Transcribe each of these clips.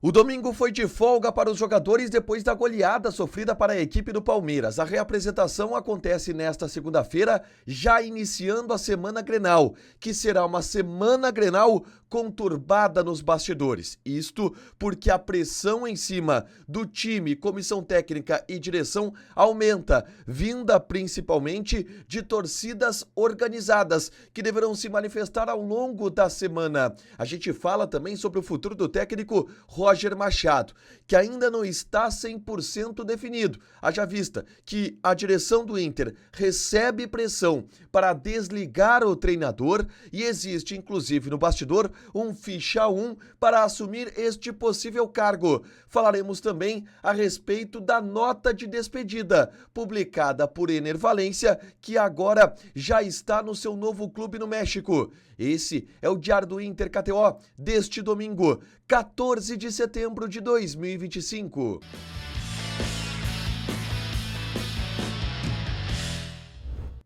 O domingo foi de folga para os jogadores depois da goleada sofrida para a equipe do Palmeiras. A reapresentação acontece nesta segunda-feira, já iniciando a Semana Grenal, que será uma Semana Grenal conturbada nos bastidores. Isto porque a pressão em cima do time, comissão técnica e direção aumenta, vinda principalmente de torcidas organizadas, que deverão se manifestar ao longo da semana. A gente fala também sobre o futuro do técnico Roger Machado, que ainda não está 100% definido. Haja vista que a direção do Inter recebe pressão para desligar o treinador e existe, inclusive no bastidor, um ficha 1 para assumir este possível cargo. Falaremos também a respeito da nota de despedida, publicada por Ener Valencia, que agora já está no seu novo clube no México. Esse é o Diário do Inter KTO deste domingo, 14 de setembro de 2025.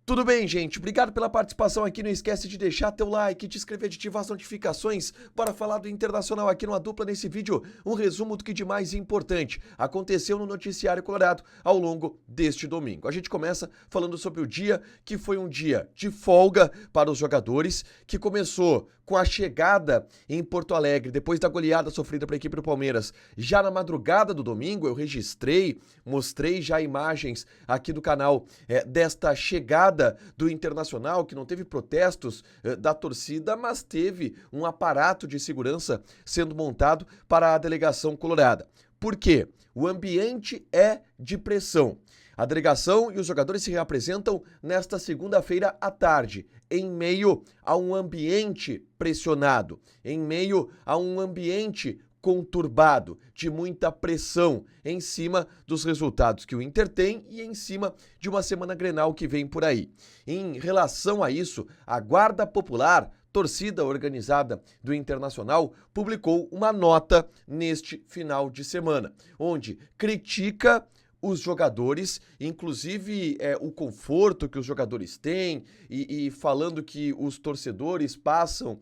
Tudo bem, gente? Obrigado pela participação aqui. Não esquece de deixar teu like, de inscrever, de ativar as notificações. Bora falar do Internacional aqui numa dupla nesse vídeo. Um resumo do que de mais importante aconteceu no noticiário colorado ao longo deste domingo. A gente começa falando sobre o dia que foi um dia de folga para os jogadores, que começou com a chegada em Porto Alegre, depois da goleada sofrida para a equipe do Palmeiras. Já na madrugada do domingo, eu mostrei já imagens aqui do canal desta chegada do Internacional, que não teve protestos da torcida, mas teve um aparato de segurança sendo montado para a delegação colorada. Por quê? O ambiente é de pressão. A delegação e os jogadores se reapresentam nesta segunda-feira à tarde, em meio a um ambiente pressionado, em meio a um ambiente conturbado, de muita pressão em cima dos resultados que o Inter tem e em cima de uma semana Grenal que vem por aí. Em relação a isso, a Guarda Popular, torcida organizada do Internacional, publicou uma nota neste final de semana, onde critica os jogadores, inclusive o conforto que os jogadores têm e falando que os torcedores passam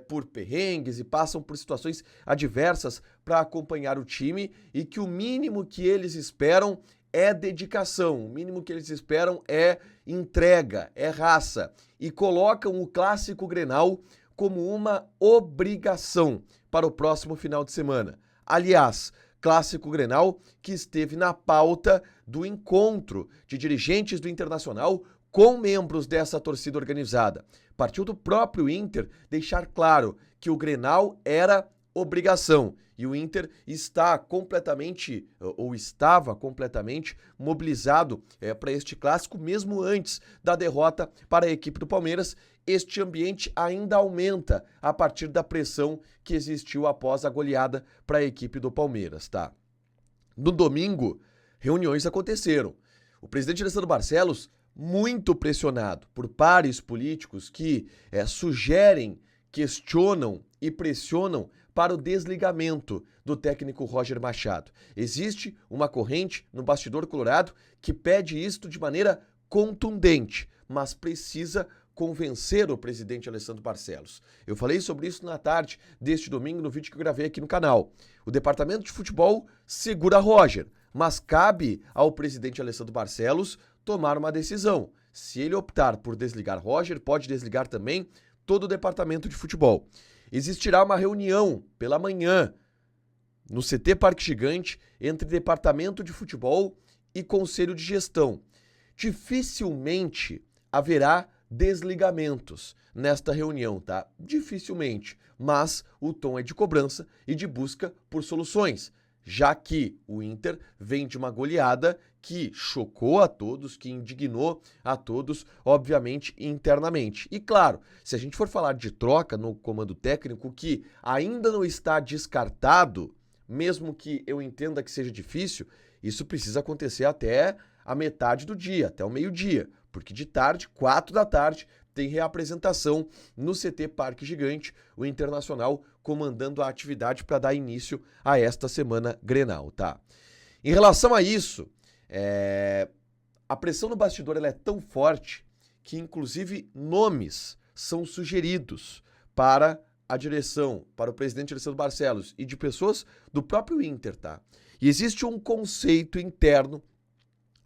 por perrengues e passam por situações adversas para acompanhar o time e que o mínimo que eles esperam é dedicação, o mínimo que eles esperam é entrega, é raça e colocam o Clássico Grenal como uma obrigação para o próximo final de semana. Aliás, Clássico Grenal que esteve na pauta do encontro de dirigentes do Internacional com membros dessa torcida organizada. Partiu do próprio Inter deixar claro que o Grenal era obrigação e o Inter está completamente, ou estava completamente mobilizado para este clássico, mesmo antes da derrota para a equipe do Palmeiras. Este ambiente ainda aumenta a partir da pressão que existiu após a goleada para a equipe do Palmeiras, tá? No domingo, reuniões aconteceram. O presidente Alessandro Barcelos, muito pressionado por pares políticos que sugerem, questionam e pressionam para o desligamento do técnico Roger Machado. Existe uma corrente no bastidor colorado que pede isto de maneira contundente, mas precisa convencer o presidente Alessandro Barcelos. Eu falei sobre isso na tarde deste domingo no vídeo que eu gravei aqui no canal. O departamento de futebol segura Roger, mas cabe ao presidente Alessandro Barcelos tomar uma decisão. Se ele optar por desligar Roger, pode desligar também todo o departamento de futebol. Existirá uma reunião pela manhã no CT Parque Gigante entre departamento de futebol e conselho de gestão. Dificilmente haverá desligamentos nesta reunião, tá? Dificilmente, mas o tom é de cobrança e de busca por soluções, já que o Inter vem de uma goleada que chocou a todos, que indignou a todos, obviamente, internamente. E claro, se a gente for falar de troca no comando técnico, que ainda não está descartado, mesmo que eu entenda que seja difícil, isso precisa acontecer até a metade do dia, até o meio-dia, porque de tarde, 4 da tarde, tem reapresentação no CT Parque Gigante, o Internacional comandando a atividade para dar início a esta semana Grenal, tá? Em relação a isso, a pressão no bastidor ela é tão forte que, inclusive, nomes são sugeridos para a direção, para o presidente Alessandro Barcelos e de pessoas do próprio Inter, tá? E existe um conceito interno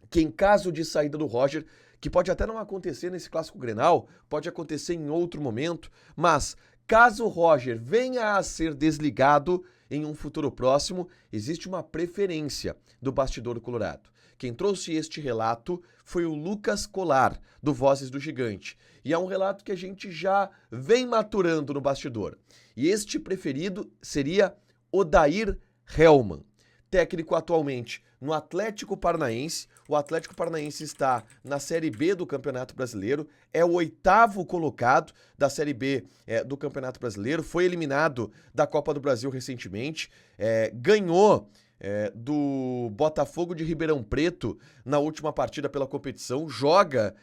que, em caso de saída do Roger, que pode até não acontecer nesse clássico Grenal, pode acontecer em outro momento, mas caso o Roger venha a ser desligado em um futuro próximo, existe uma preferência do bastidor colorado. Quem trouxe este relato foi o Lucas Colar, do Vozes do Gigante. E é um relato que a gente já vem maturando no bastidor. E este preferido seria Odair Hellmann, técnico atualmente no Atlético Paranaense. O Atlético Paranaense está na Série B do Campeonato Brasileiro, é o 8º colocado da Série B do Campeonato Brasileiro, foi eliminado da Copa do Brasil recentemente, ganhou do Botafogo de Ribeirão Preto na última partida pela competição, joga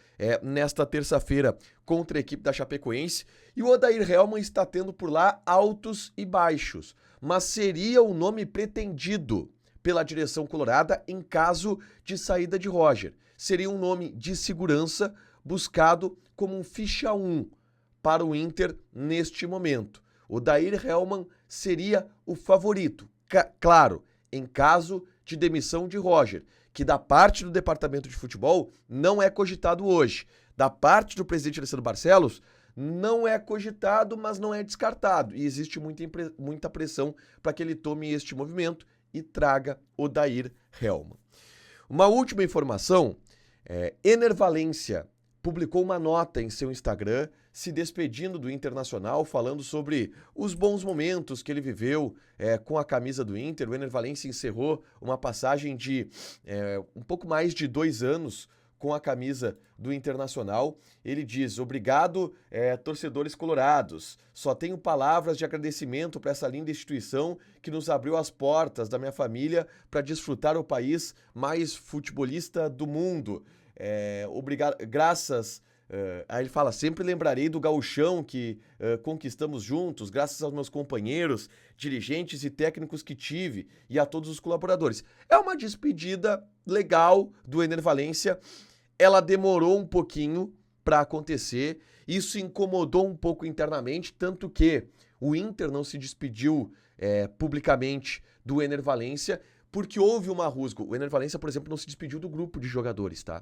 nesta terça-feira contra a equipe da Chapecoense, e o Odair Hellmann está tendo por lá altos e baixos, mas seria o nome pretendido pela direção colorada em caso de saída de Roger. Seria um nome de segurança buscado como um ficha 1 para o Inter neste momento. O Odair Hellmann seria o favorito, claro, em caso de demissão de Roger, que da parte do departamento de futebol não é cogitado hoje. Da parte do presidente Alessandro Barcelos, não é cogitado, mas não é descartado. E existe muita pressão para que ele tome este movimento e traga Odair Hellmann. Uma última informação, Ener Valencia publicou uma nota em seu Instagram se despedindo do Internacional, falando sobre os bons momentos que ele viveu com a camisa do Inter. O Ener Valencia encerrou uma passagem de um pouco mais de 2 anos com a camisa do Internacional. Ele diz: obrigado, torcedores colorados, só tenho palavras de agradecimento para essa linda instituição que nos abriu as portas da minha família para desfrutar o país mais futebolista do mundo. Obrigado, graças... Aí ele fala: sempre lembrarei do gauchão que conquistamos juntos, graças aos meus companheiros, dirigentes e técnicos que tive e a todos os colaboradores. É uma despedida legal do Ener Valencia. Ela demorou um pouquinho para acontecer, isso incomodou um pouco internamente, tanto que o Inter não se despediu publicamente do Ener Valencia, porque houve uma rusga. O Ener Valencia, por exemplo, não se despediu do grupo de jogadores, tá?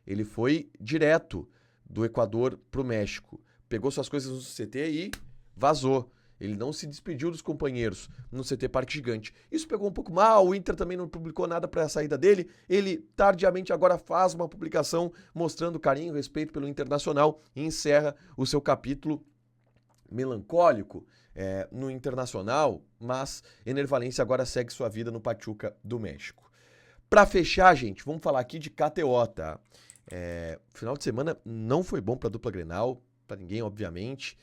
Ele foi direto do Equador pro México, pegou suas coisas no CT e vazou. Ele não se despediu dos companheiros no CT Parque Gigante. Isso pegou um pouco mal, o Inter também não publicou nada para a saída dele. Ele, tardiamente, agora faz uma publicação mostrando carinho e respeito pelo Internacional e encerra o seu capítulo melancólico no Internacional, mas Ener Valencia agora segue sua vida no Pachuca do México. Para fechar, gente, vamos falar aqui de KTO, tá? Final de semana não foi bom para a dupla Grenal, para ninguém, obviamente.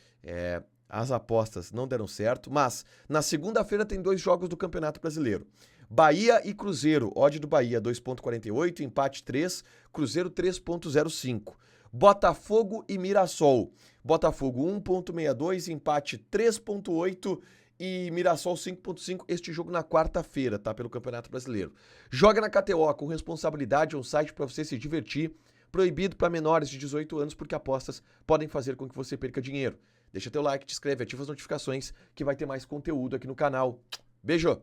As apostas não deram certo, mas na segunda-feira tem 2 jogos do Campeonato Brasileiro. Bahia e Cruzeiro, odd do Bahia 2,48, empate 3, Cruzeiro 3,05. Botafogo e Mirassol, Botafogo 1,62, empate 3,8 e Mirassol 5,5, este jogo na quarta-feira, tá? Pelo Campeonato Brasileiro. Joga na KTO com responsabilidade, é um site para você se divertir, proibido para menores de 18 anos, porque apostas podem fazer com que você perca dinheiro. Deixa teu like, te inscreve, ativa as notificações, que vai ter mais conteúdo aqui no canal. Beijo!